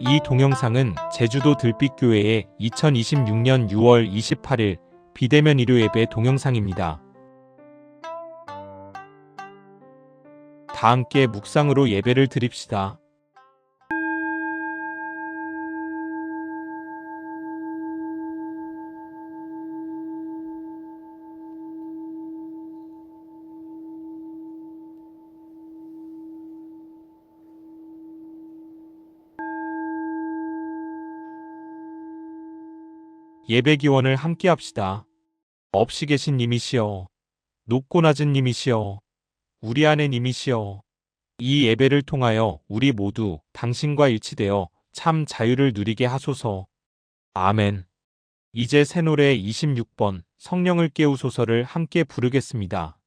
이 동영상은 제주도 들빛교회의 2026년 6월 28일 비대면 일요 예배 동영상입니다. 다 함께 묵상으로 예배를 드립시다. 예배 기원을 함께 합시다. 없이 계신 님이시여, 높고 낮은 님이시여, 우리 안에 님이시여, 이 예배를 통하여 우리 모두 당신과 일치되어 참 자유를 누리게 하소서. 아멘. 이제 새 노래 26번 성령을 깨우소서를 함께 부르겠습니다.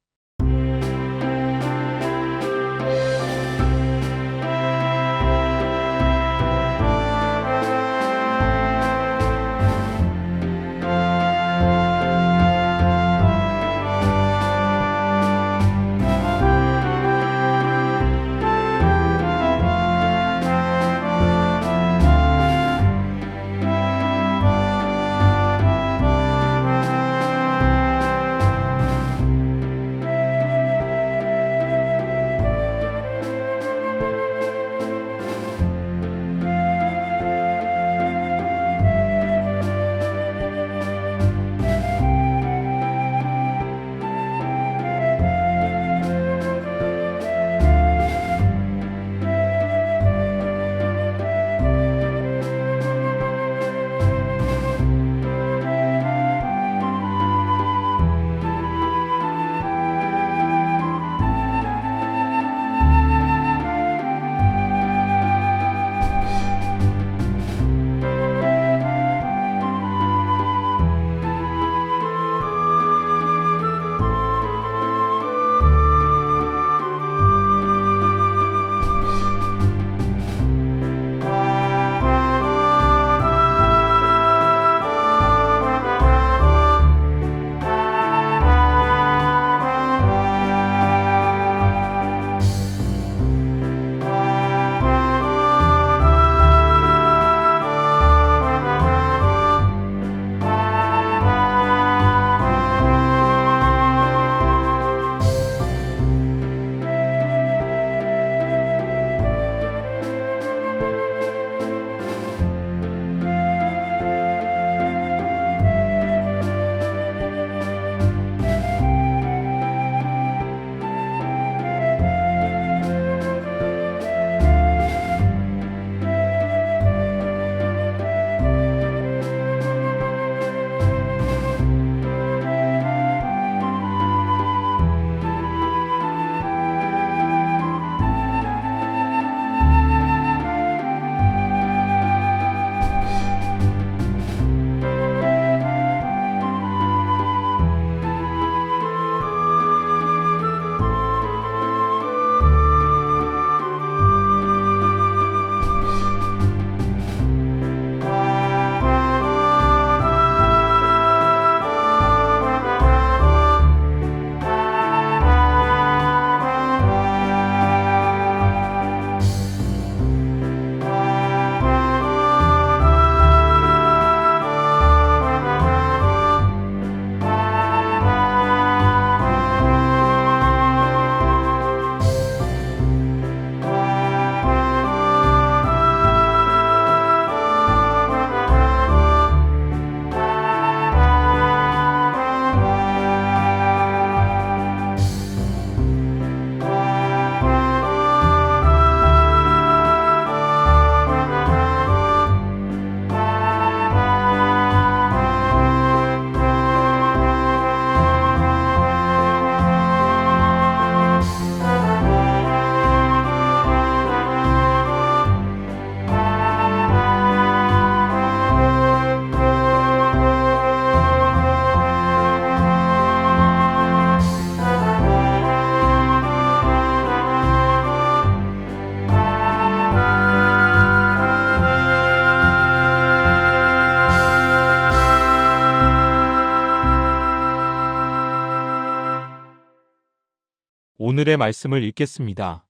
오늘의 말씀을 읽겠습니다.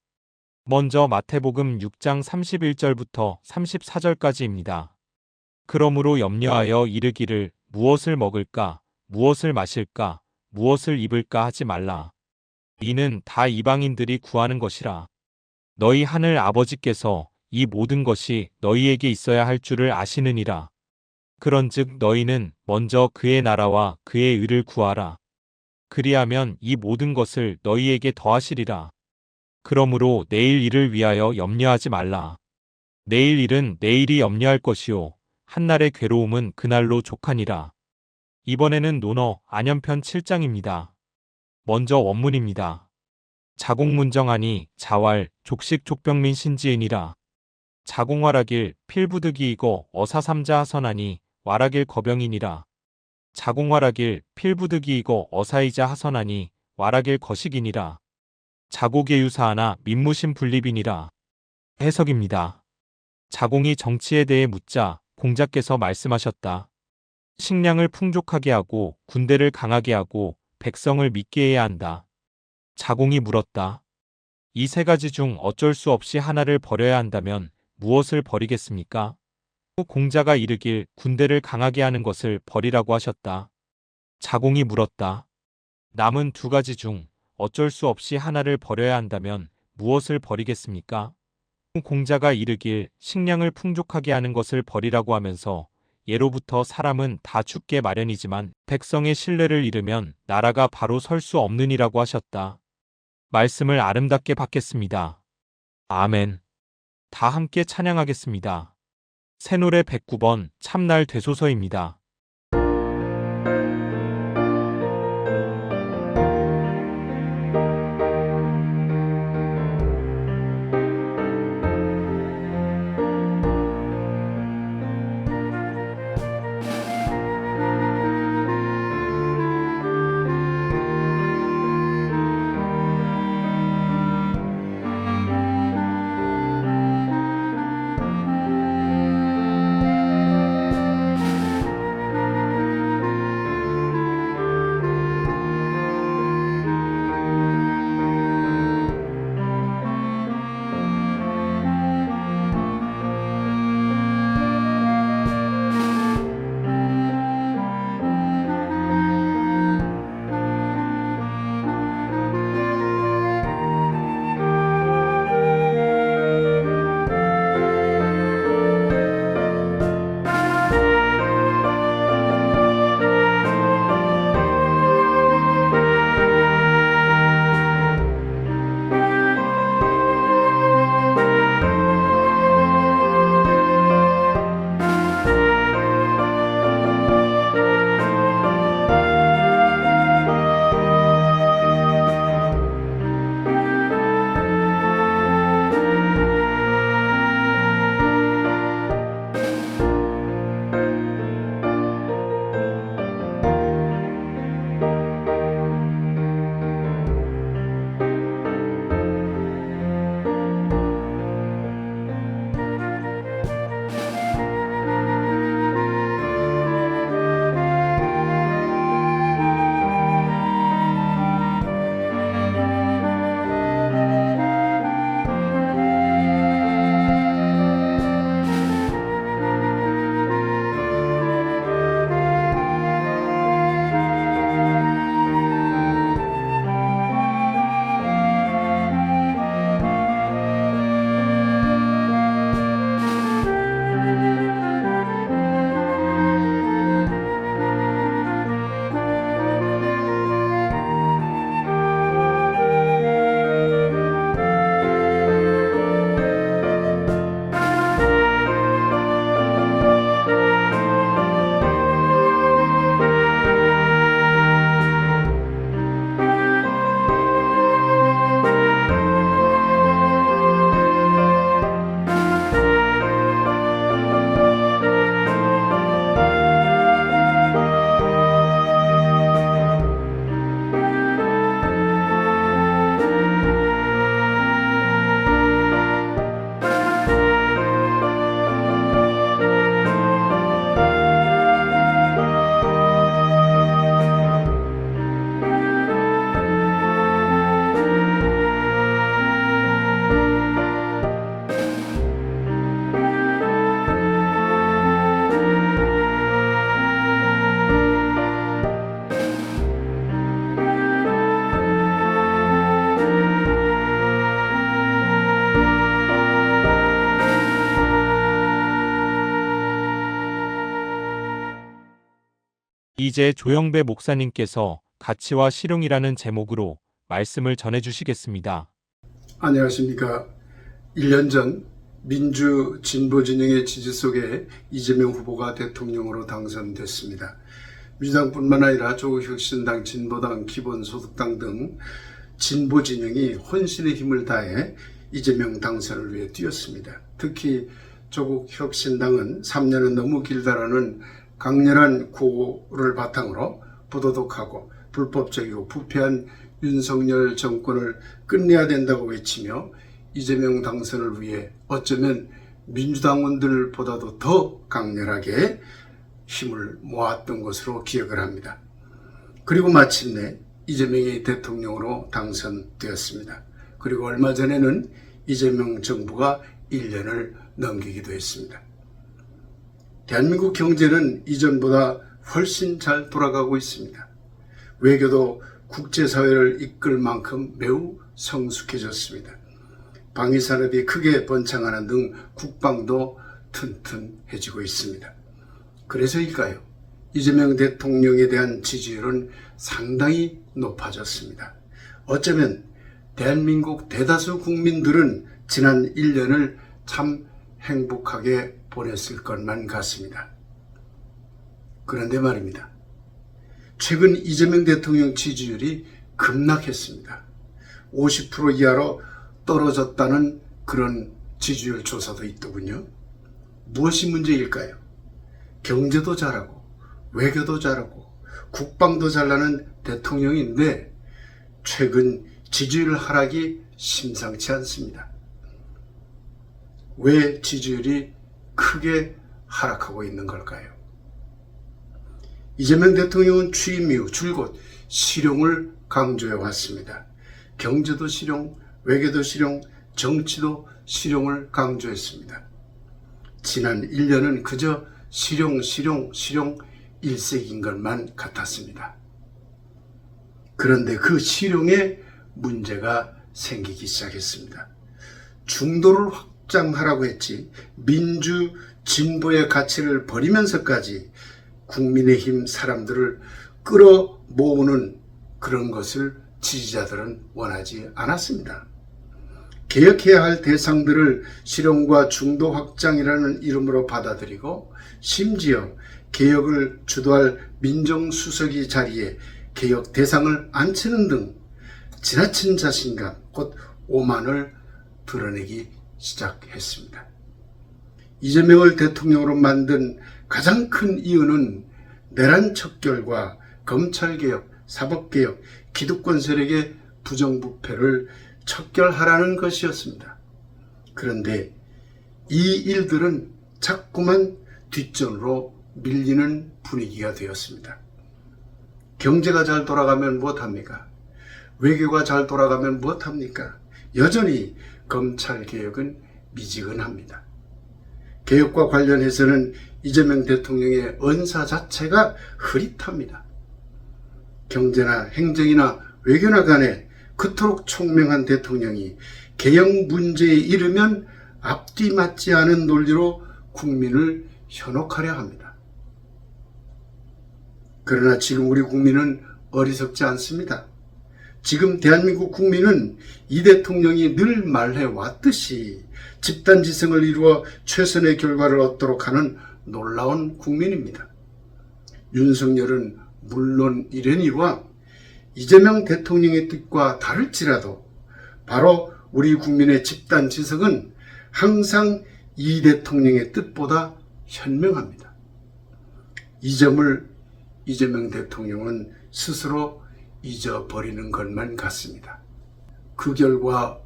먼저 마태복음 6장 31절부터 34절까지입니다. 그러므로 염려하여 이르기를 무엇을 먹을까, 무엇을 마실까, 무엇을 입을까 하지 말라. 이는 다 이방인들이 구하는 것이라. 너희 하늘 아버지께서 이 모든 것이 너희에게 있어야 할 줄을 아시느니라. 그런즉 너희는 먼저 그의 나라와 그의 의를 구하라. 그리하면 이 모든 것을 너희에게 더하시리라. 그러므로 내일 일을 위하여 염려하지 말라. 내일 일은 내일이 염려할 것이요 한날의 괴로움은 그날로 족하니라. 이번에는 논어 안연편 7장입니다. 먼저 원문입니다. 자공문정하니 자왈 족식 족병민 신지은이라. 자공활하길 필부득이이고 어사삼자 하선하니 왈하길 거병이니라. 자공활하길 필부득이이고 어사이자 하선하니 왈하길 거식이니라. 자고계유사하나 민무신 분립이니라. 해석입니다. 자공이 정치에 대해 묻자 공자께서 말씀하셨다. 식량을 풍족하게 하고 군대를 강하게 하고 백성을 믿게 해야 한다. 자공이 물었다. 이 세 가지 중 어쩔 수 없이 하나를 버려야 한다면 무엇을 버리겠습니까? 공자가 이르길 군대를 강하게 하는 것을 버리라고 하셨다. 자공이 물었다. 남은 두 가지 중 어쩔 수 없이 하나를 버려야 한다면 무엇을 버리겠습니까? 공자가 이르길 식량을 풍족하게 하는 것을 버리라고 하면서 예로부터 사람은 다 죽게 마련이지만 백성의 신뢰를 잃으면 나라가 바로 설 수 없느니라고 하셨다. 말씀을 아름답게 받겠습니다. 아멘. 다 함께 찬양하겠습니다. 새노래 109번 참날 되소서입니다. 이제 조영배 목사님께서 가치와 실용이라는 제목으로 말씀을 전해주시겠습니다. 안녕하십니까. 1년 전 민주 진보 진영의 지지 속에 이재명 후보가 대통령으로 당선됐습니다. 민주당뿐만 아니라 조국혁신당, 진보당, 기본소득당 등 진보 진영이 혼신의 힘을 다해 이재명 당선을 위해 뛰었습니다. 특히 조국혁신당은 3년은 너무 길다라는 강렬한 구호를 바탕으로 부도덕하고 불법적이고 부패한 윤석열 정권을 끝내야 된다고 외치며 이재명 당선을 위해 어쩌면 민주당원들보다도 더 강렬하게 힘을 모았던 것으로 기억을 합니다. 그리고 마침내 이재명이 대통령으로 당선되었습니다. 그리고 얼마 전에는 이재명 정부가 1년을 넘기기도 했습니다. 대한민국 경제는 이전보다 훨씬 잘 돌아가고 있습니다. 외교도 국제사회를 이끌 만큼 매우 성숙해졌습니다. 방위산업이 크게 번창하는 등 국방도 튼튼해지고 있습니다. 그래서일까요? 이재명 대통령에 대한 지지율은 상당히 높아졌습니다. 어쩌면 대한민국 대다수 국민들은 지난 1년을 참 행복하게 보냈을 것만 같습니다. 그런데 말입니다. 최근 이재명 대통령 지지율이 급락했습니다. 50% 이하로 떨어졌다는 그런 지지율 조사도 있더군요. 무엇이 문제일까요? 경제도 잘하고 외교도 잘하고 국방도 잘나는 대통령인데 최근 지지율 하락이 심상치 않습니다. 왜 지지율이 크게 하락하고 있는 걸까요? 이재명 대통령은 취임 이후 줄곧 실용을 강조해 왔습니다. 경제도 실용, 외교도 실용, 정치도 실용을 강조했습니다. 지난 1년은 그저 실용 일색인 것만 같았습니다. 그런데 그 실용에 문제가 생기기 시작했습니다. 중도를 확장하라고 했지 민주 진보의 가치를 버리면서까지 국민의힘 사람들을 끌어모으는 그런 것을 지지자들은 원하지 않았습니다. 개혁해야 할 대상들을 실용과 중도 확장이라는 이름으로 받아들이고 심지어 개혁을 주도할 민정수석이 자리에 개혁 대상을 앉히는 등 지나친 자신감, 곧 오만을 드러내기 시작했습니다. 이재명을 대통령으로 만든 가장 큰 이유는 내란 척결과 검찰개혁, 사법개혁, 기득권 세력의 부정부패를 척결하라는 것이었습니다. 그런데 이 일들은 자꾸만 뒷전으로 밀리는 분위기가 되었습니다. 경제가 잘 돌아가면 무엇합니까? 외교가 잘 돌아가면 무엇합니까? 여전히 검찰개혁은 미지근합니다. 개혁과 관련해서는 이재명 대통령의 언사 자체가 흐릿합니다. 경제나 행정이나 외교나 간에 그토록 총명한 대통령이 개혁 문제에 이르면 앞뒤 맞지 않은 논리로 국민을 현혹하려 합니다. 그러나 지금 우리 국민은 어리석지 않습니다. 지금 대한민국 국민은 이 대통령이 늘 말해왔듯이 집단지성을 이루어 최선의 결과를 얻도록 하는 놀라운 국민입니다. 윤석열은 물론 이러니와 이재명 대통령의 뜻과 다를지라도 바로 우리 국민의 집단지성은 항상 이 대통령의 뜻보다 현명합니다. 이 점을 이재명 대통령은 스스로 잊어버리는 것만 같습니다. 그 결과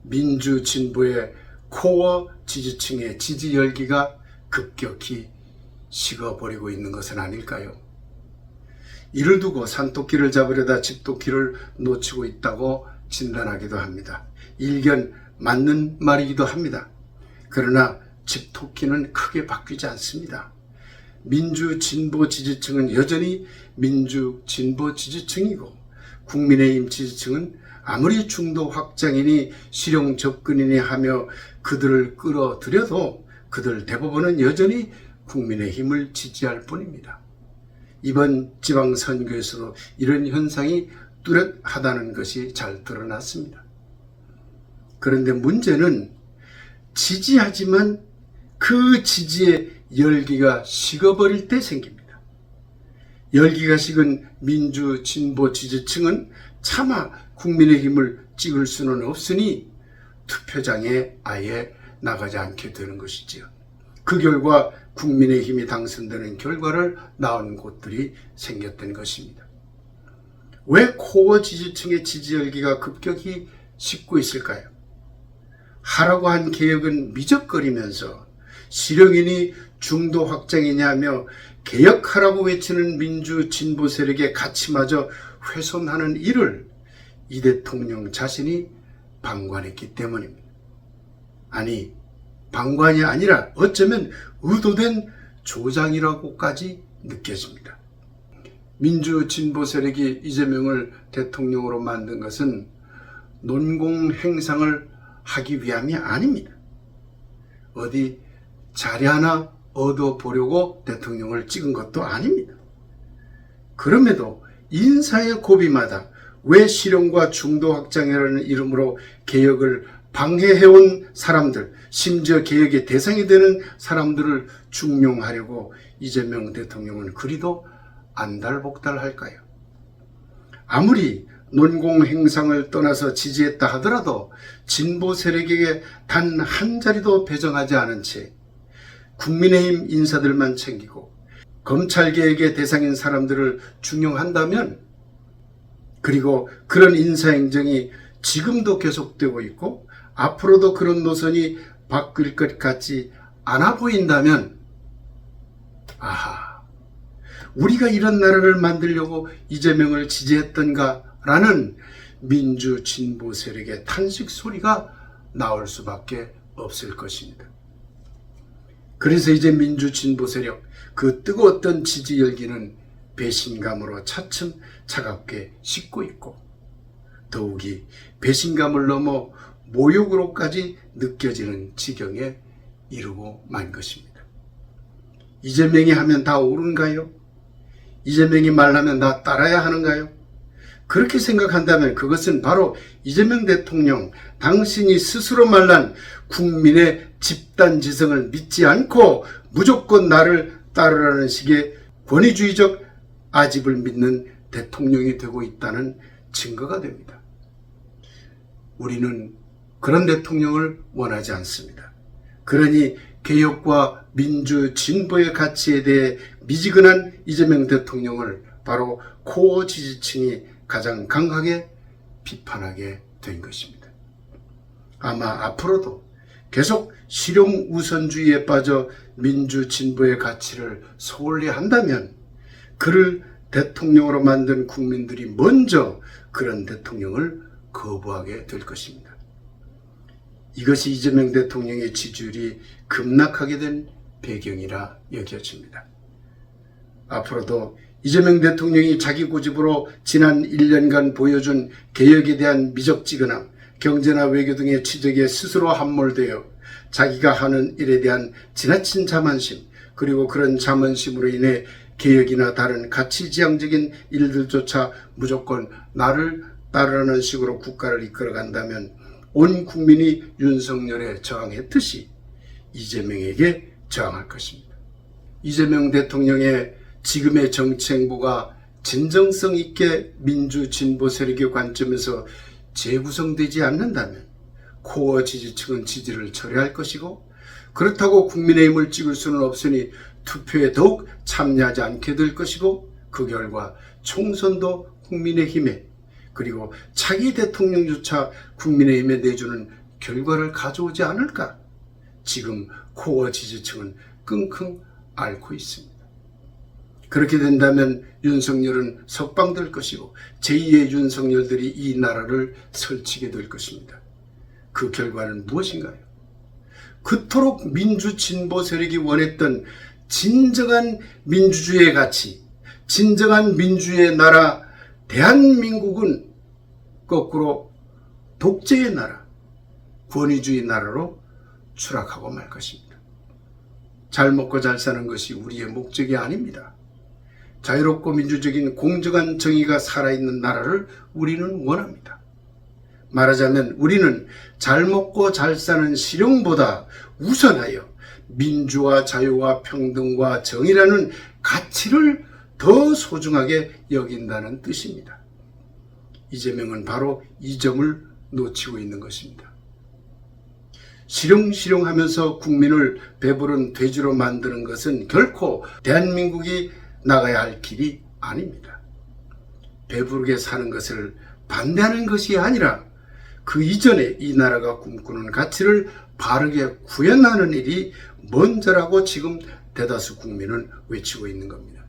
민주 진보의 코어 지지층의 지지 열기가 급격히 식어버리고 있는 것은 아닐까요? 이를 두고 산토끼를 잡으려다 집토끼를 놓치고 있다고 진단하기도 합니다. 일견 맞는 말이기도 합니다. 그러나 집토끼는 크게 바뀌지 않습니다. 민주 진보 지지층은 여전히 민주 진보 지지층이고 국민의힘 지지층은 아무리 중도 확장이니 실용 접근이니 하며 그들을 끌어들여도 그들 대부분은 여전히 국민의힘을 지지할 뿐입니다. 이번 지방선거에서도 이런 현상이 뚜렷하다는 것이 잘 드러났습니다. 그런데 문제는 지지하지만 그 지지의 열기가 식어버릴 때 생깁니다. 열기가 식은 민주 진보 지지층은 차마 국민의힘을 찍을 수는 없으니 투표장에 아예 나가지 않게 되는 것이지요. 그 결과 국민의힘이 당선되는 결과를 낳은 곳들이 생겼던 것입니다. 왜 코어 지지층의 지지 열기가 급격히 식고 있을까요? 하라고 한 개혁은 미적거리면서 실용이니 중도 확장이냐며 개혁하라고 외치는 민주 진보 세력의 가치마저 훼손하는 일을 이 대통령 자신이 방관했기 때문입니다. 아니, 방관이 아니라 어쩌면 의도된 조장이라고까지 느껴집니다. 민주 진보 세력이 이재명을 대통령으로 만든 것은 논공행상을 하기 위함이 아닙니다. 어디 자리 하나 얻어보려고 대통령을 찍은 것도 아닙니다. 그럼에도 인사의 고비마다 왜 실용과 중도 확장이라는 이름으로 개혁을 방해해온 사람들, 심지어 개혁의 대상이 되는 사람들을 중용하려고 이재명 대통령은 그리도 안달복달할까요? 아무리 논공행상을 떠나서 지지했다 하더라도 진보 세력에게 단 한 자리도 배정하지 않은 채 국민의힘 인사들만 챙기고 검찰개혁의 대상인 사람들을 중용한다면, 그리고 그런 인사행정이 지금도 계속되고 있고 앞으로도 그런 노선이 바뀔 것 같지 않아 보인다면, 아하, 우리가 이런 나라를 만들려고 이재명을 지지했던가 라는 민주 진보 세력의 탄식 소리가 나올 수밖에 없을 것입니다. 그래서 이제 민주 진보 세력, 그 뜨거웠던 지지 열기는 배신감으로 차츰 차갑게 식고 있고, 더욱이 배신감을 넘어 모욕으로까지 느껴지는 지경에 이르고 만 것입니다. 이재명이 하면 다 옳은가요? 이재명이 말하면 다 따라야 하는가요? 그렇게 생각한다면 그것은 바로 이재명 대통령, 당신이 스스로 말한 국민의 집단지성을 믿지 않고 무조건 나를 따르라는 식의 권위주의적 아집을 믿는 대통령이 되고 있다는 증거가 됩니다. 우리는 그런 대통령을 원하지 않습니다. 그러니 개혁과 민주 진보의 가치에 대해 미지근한 이재명 대통령을 바로 코어 지지층이 가장 강하게 비판하게 된 것입니다. 아마 앞으로도 계속 실용 우선주의에 빠져 민주 진보의 가치를 소홀히 한다면 그를 대통령으로 만든 국민들이 먼저 그런 대통령을 거부하게 될 것입니다. 이것이 이재명 대통령의 지지율이 급락하게 된 배경이라 여겨집니다. 앞으로도 이재명 대통령이 자기 고집으로 지난 1년간 보여준 개혁에 대한 미적지근함, 경제나 외교 등의 취적에 스스로 함몰되어 자기가 하는 일에 대한 지나친 자만심, 그리고 그런 자만심으로 인해 개혁이나 다른 가치지향적인 일들조차 무조건 나를 따르라는 식으로 국가를 이끌어간다면 온 국민이 윤석열에 저항했듯이 이재명에게 저항할 것입니다. 이재명 대통령의 지금의 정치 행보가 진정성 있게 민주 진보 세력의 관점에서 재구성되지 않는다면 코어 지지층은 지지를 철회할 것이고, 그렇다고 국민의힘을 찍을 수는 없으니 투표에 더욱 참여하지 않게 될 것이고, 그 결과 총선도 국민의힘에, 그리고 차기 대통령조차 국민의힘에 내주는 결과를 가져오지 않을까, 지금 코어 지지층은 끙끙 앓고 있습니다. 그렇게 된다면 윤석열은 석방될 것이고 제2의 윤석열들이 이 나라를 설치게 될 것입니다. 그 결과는 무엇인가요? 그토록 민주 진보 세력이 원했던 진정한 민주주의의 가치, 진정한 민주주의의 나라 대한민국은 거꾸로 독재의 나라, 권위주의 나라로 추락하고 말 것입니다. 잘 먹고 잘 사는 것이 우리의 목적이 아닙니다. 자유롭고 민주적인 공정한 정의가 살아있는 나라를 우리는 원합니다. 말하자면 우리는 잘 먹고 잘 사는 실용보다 우선하여 민주와 자유와 평등과 정의라는 가치를 더 소중하게 여긴다는 뜻입니다. 이재명은 바로 이 점을 놓치고 있는 것입니다. 실용실용하면서 국민을 배부른 돼지로 만드는 것은 결코 대한민국이 나가야 할 길이 아닙니다. 배부르게 사는 것을 반대하는 것이 아니라 그 이전에 이 나라가 꿈꾸는 가치를 바르게 구현하는 일이 먼저라고 지금 대다수 국민은 외치고 있는 겁니다.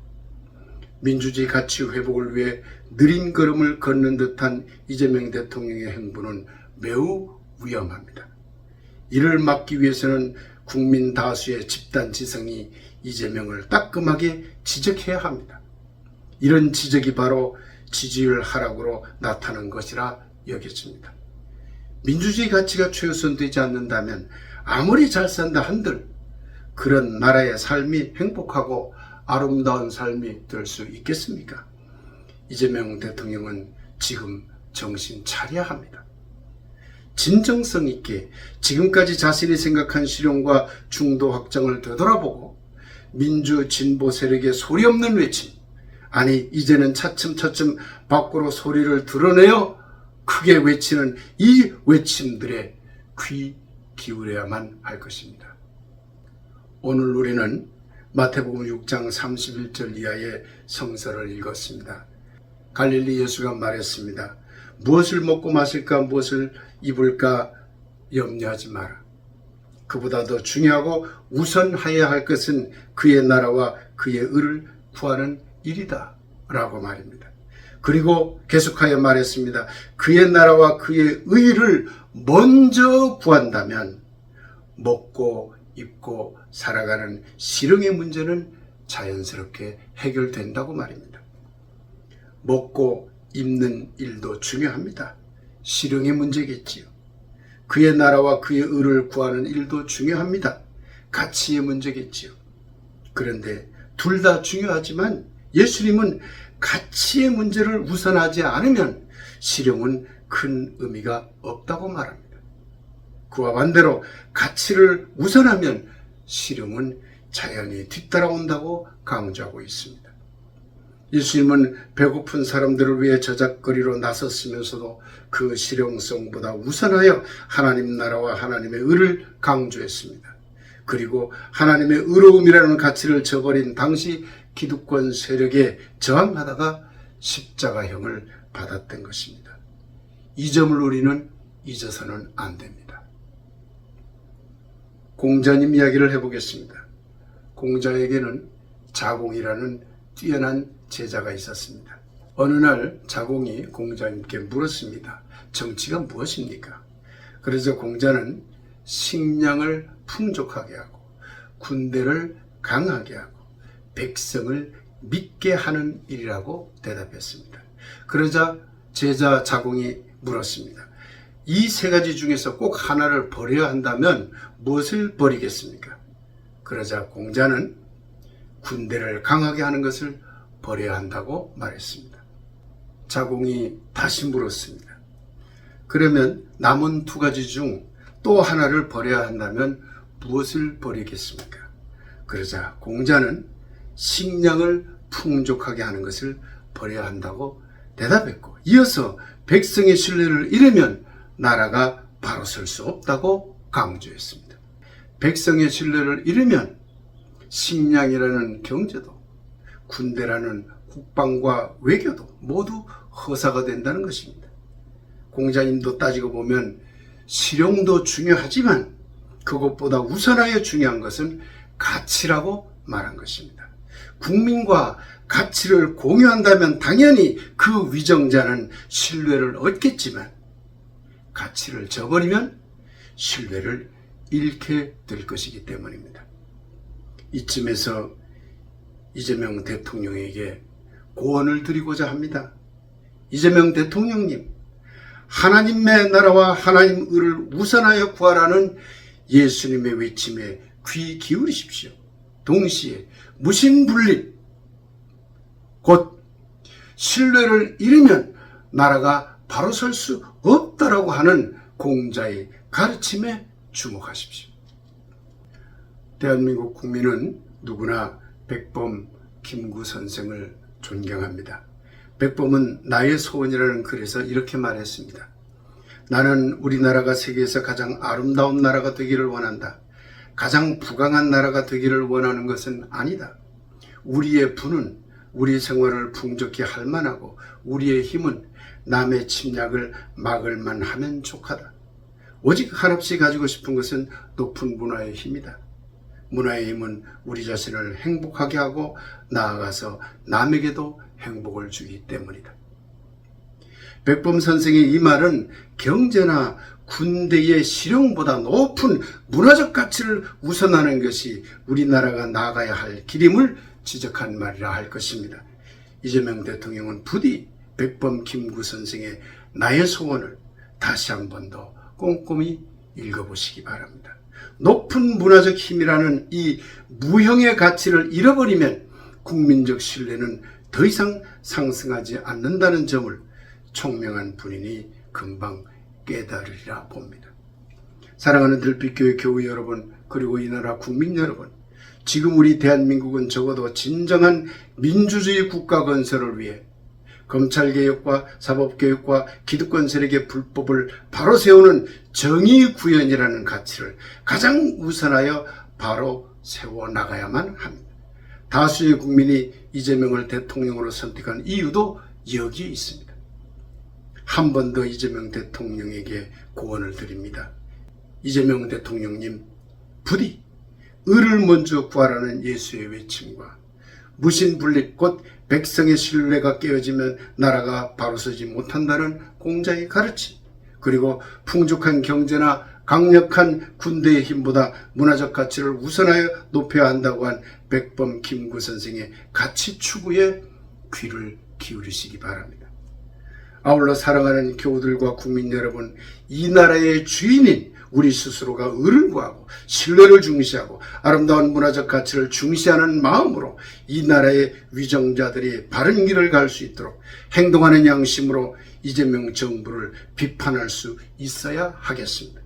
민주주의 가치 회복을 위해 느린 걸음을 걷는 듯한 이재명 대통령의 행보는 매우 위험합니다. 이를 막기 위해서는 국민 다수의 집단 지성이 이재명을 따끔하게 지적해야 합니다. 이런 지적이 바로 지지율 하락으로 나타난 것이라 여겨집니다. 민주주의 가치가 최우선되지 않는다면 아무리 잘 산다 한들 그런 나라의 삶이 행복하고 아름다운 삶이 될 수 있겠습니까? 이재명 대통령은 지금 정신 차려야 합니다. 진정성 있게 지금까지 자신이 생각한 실용과 중도 확장을 되돌아보고 민주 진보 세력의 소리 없는 외침, 아니 이제는 차츰차츰 밖으로 소리를 드러내어 크게 외치는 이 외침들에 귀 기울여야만 할 것입니다. 오늘 우리는 마태복음 6장 31절 이하의 성서를 읽었습니다. 갈릴리 예수가 말했습니다. 무엇을 먹고 마실까 무엇을 입을까 염려하지 마라. 그보다 더 중요하고 우선하여야 할 것은 그의 나라와 그의 의를 구하는 일이다 라고 말입니다. 그리고 계속하여 말했습니다. 그의 나라와 그의 의를 먼저 구한다면 먹고 입고 살아가는 실용의 문제는 자연스럽게 해결된다고 말입니다. 먹고 입는 일도 중요합니다. 실용의 문제겠지요. 그의 나라와 그의 의를 구하는 일도 중요합니다. 가치의 문제겠지요. 그런데 둘 다 중요하지만 예수님은 가치의 문제를 우선하지 않으면 실용은 큰 의미가 없다고 말합니다. 그와 반대로 가치를 우선하면 실용은 자연히 뒤따라온다고 강조하고 있습니다. 예수님은 배고픈 사람들을 위해 저작거리로 나섰으면서도 그 실용성보다 우선하여 하나님 나라와 하나님의 의를 강조했습니다. 그리고 하나님의 의로움이라는 가치를 저버린 당시 기득권 세력에 저항하다가 십자가형을 받았던 것입니다. 이 점을 우리는 잊어서는 안 됩니다. 공자님 이야기를 해보겠습니다. 공자에게는 자공이라는 뛰어난 제자가 있었습니다. 어느 날 자공이 공자님께 물었습니다. 정치가 무엇입니까? 그래서 공자는 식량을 풍족하게 하고 군대를 강하게 하고 백성을 믿게 하는 일이라고 대답했습니다. 그러자 제자 자공이 물었습니다. 이 세 가지 중에서 꼭 하나를 버려야 한다면 무엇을 버리겠습니까? 그러자 공자는 군대를 강하게 하는 것을 버려야 한다고 말했습니다. 자공이 다시 물었습니다. 그러면 남은 두 가지 중 또 하나를 버려야 한다면 무엇을 버리겠습니까? 그러자 공자는 식량을 풍족하게 하는 것을 버려야 한다고 대답했고, 이어서 백성의 신뢰를 잃으면 나라가 바로 설 수 없다고 강조했습니다. 백성의 신뢰를 잃으면 식량이라는 경제도, 군대라는 국방과 외교도 모두 허사가 된다는 것입니다. 공자님도 따지고 보면 실용도 중요하지만 그것보다 우선하여 중요한 것은 가치라고 말한 것입니다. 국민과 가치를 공유한다면 당연히 그 위정자는 신뢰를 얻겠지만 가치를 저버리면 신뢰를 잃게 될 것이기 때문입니다. 이쯤에서 이재명 대통령에게 고언을 드리고자 합니다. 이재명 대통령님, 하나님의 나라와 하나님 의를 우선하여 구하라는 예수님의 외침에 귀 기울이십시오. 동시에 무신분립, 곧 신뢰를 잃으면 나라가 바로 설 수 없다라고 하는 공자의 가르침에 주목하십시오. 대한민국 국민은 누구나 백범 김구 선생을 존경합니다. 백범은 나의 소원이라는 글에서 이렇게 말했습니다. 나는 우리나라가 세계에서 가장 아름다운 나라가 되기를 원한다. 가장 부강한 나라가 되기를 원하는 것은 아니다. 우리의 부는 우리 생활을 풍족히 할 만하고 우리의 힘은 남의 침략을 막을 만하면 족하다. 오직 한없이 가지고 싶은 것은 높은 문화의 힘이다. 문화의 힘은 우리 자신을 행복하게 하고 나아가서 남에게도 행복을 주기 때문이다. 백범 선생의 이 말은 경제나 군대의 실용보다 높은 문화적 가치를 우선하는 것이 우리나라가 나아가야 할 길임을 지적한 말이라 할 것입니다. 이재명 대통령은 부디 백범 김구 선생의 나의 소원을 다시 한 번 더 꼼꼼히 읽어보시기 바랍니다. 높은 문화적 힘이라는 이 무형의 가치를 잃어버리면 국민적 신뢰는 더 이상 상승하지 않는다는 점을 총명한 분인이 금방 깨달으리라 봅니다. 사랑하는 들빛교회 교우 여러분, 그리고 이 나라 국민 여러분, 지금 우리 대한민국은 적어도 진정한 민주주의 국가 건설을 위해 검찰개혁과 사법개혁과 기득권 세력의 불법을 바로 세우는 정의구현이라는 가치를 가장 우선하여 바로 세워나가야만 합니다. 다수의 국민이 이재명을 대통령으로 선택한 이유도 여기에 있습니다. 한 번 더 이재명 대통령에게 고언을 드립니다. 이재명 대통령님, 부디 의를 먼저 구하라는 예수의 외침과 무신분립 곧 백성의 신뢰가 깨어지면 나라가 바로 서지 못한다는 공자의 가르침, 그리고 풍족한 경제나 강력한 군대의 힘보다 문화적 가치를 우선하여 높여야 한다고 한 백범 김구 선생의 가치 추구에 귀를 기울이시기 바랍니다. 아울러 사랑하는 교우들과 국민 여러분, 이 나라의 주인인 우리 스스로가 의를 구하고 신뢰를 중시하고 아름다운 문화적 가치를 중시하는 마음으로 이 나라의 위정자들이 바른 길을 갈 수 있도록 행동하는 양심으로 이재명 정부를 비판할 수 있어야 하겠습니다.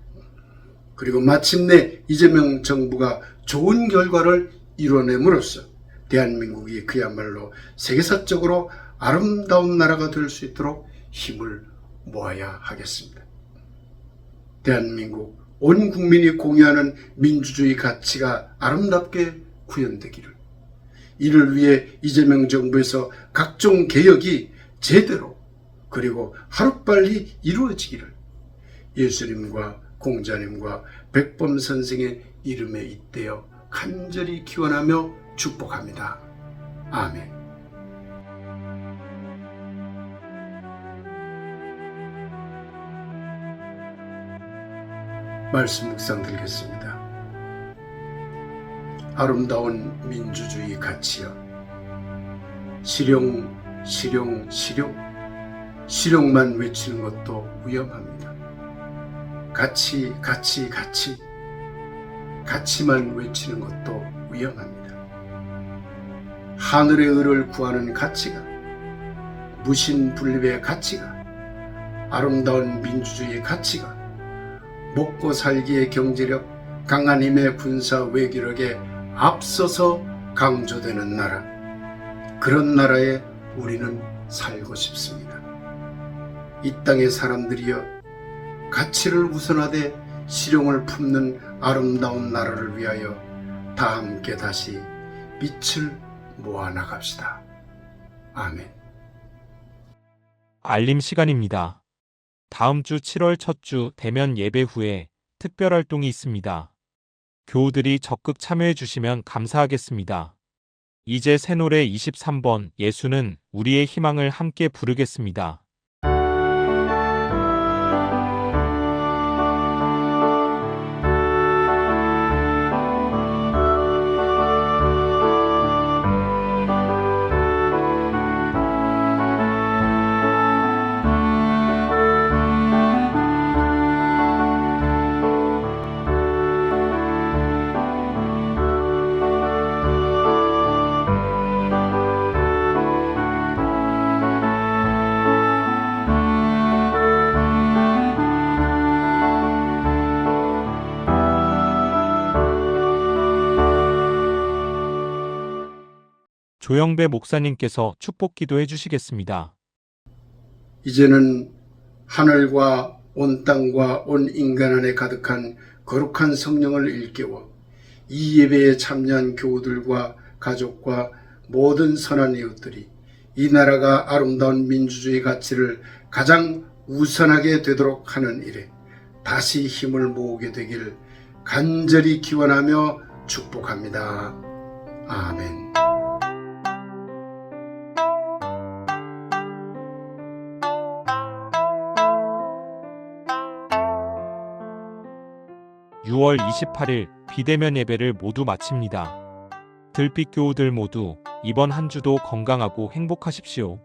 그리고 마침내 이재명 정부가 좋은 결과를 이뤄냄으로써 대한민국이 그야말로 세계사적으로 아름다운 나라가 될 수 있도록 힘을 모아야 하겠습니다. 대한민국 온 국민이 공유하는 민주주의 가치가 아름답게 구현되기를, 이를 위해 이재명 정부에서 각종 개혁이 제대로 그리고 하루빨리 이루어지기를 예수님과 공자님과 백범 선생의 이름에 잇대어 간절히 기원하며 축복합니다. 아멘. 말씀 묵상 드리겠습니다. 아름다운 민주주의 가치여, 실용, 실용, 실용, 실용만 외치는 것도 위험합니다. 가치, 가치, 가치, 가치만 외치는 것도 위험합니다. 하늘의 의를 구하는 가치가, 무신분립의 가치가, 아름다운 민주주의의 가치가, 먹고 살기의 경제력, 강한 힘의 군사 외교력에 앞서서 강조되는 나라, 그런 나라에 우리는 살고 싶습니다. 이 땅의 사람들이여, 가치를 우선하되 실용을 품는 아름다운 나라를 위하여 다 함께 다시 빛을 모아나갑시다. 아멘. 알림 시간입니다. 다음 주 7월 첫 주 대면 예배 후에 특별 활동이 있습니다. 교우들이 적극 참여해 주시면 감사하겠습니다. 이제 새 노래 23번 예수는 우리의 희망을 함께 부르겠습니다. 조영배 목사님께서 축복 기도해 주시겠습니다. 이제는 하늘과 온 땅과 온 인간 안에 가득한 거룩한 성령을 일깨워 이 예배에 참여한 교우들과 가족과 모든 선한 이웃들이 이 나라가 아름다운 민주주의 가치를 가장 우선하게 되도록 하는 일에 다시 힘을 모으게 되길 간절히 기원하며 축복합니다. 아멘. 6월 28일 비대면 예배를 모두 마칩니다. 들빛 교우들 모두 이번 한 주도 건강하고 행복하십시오.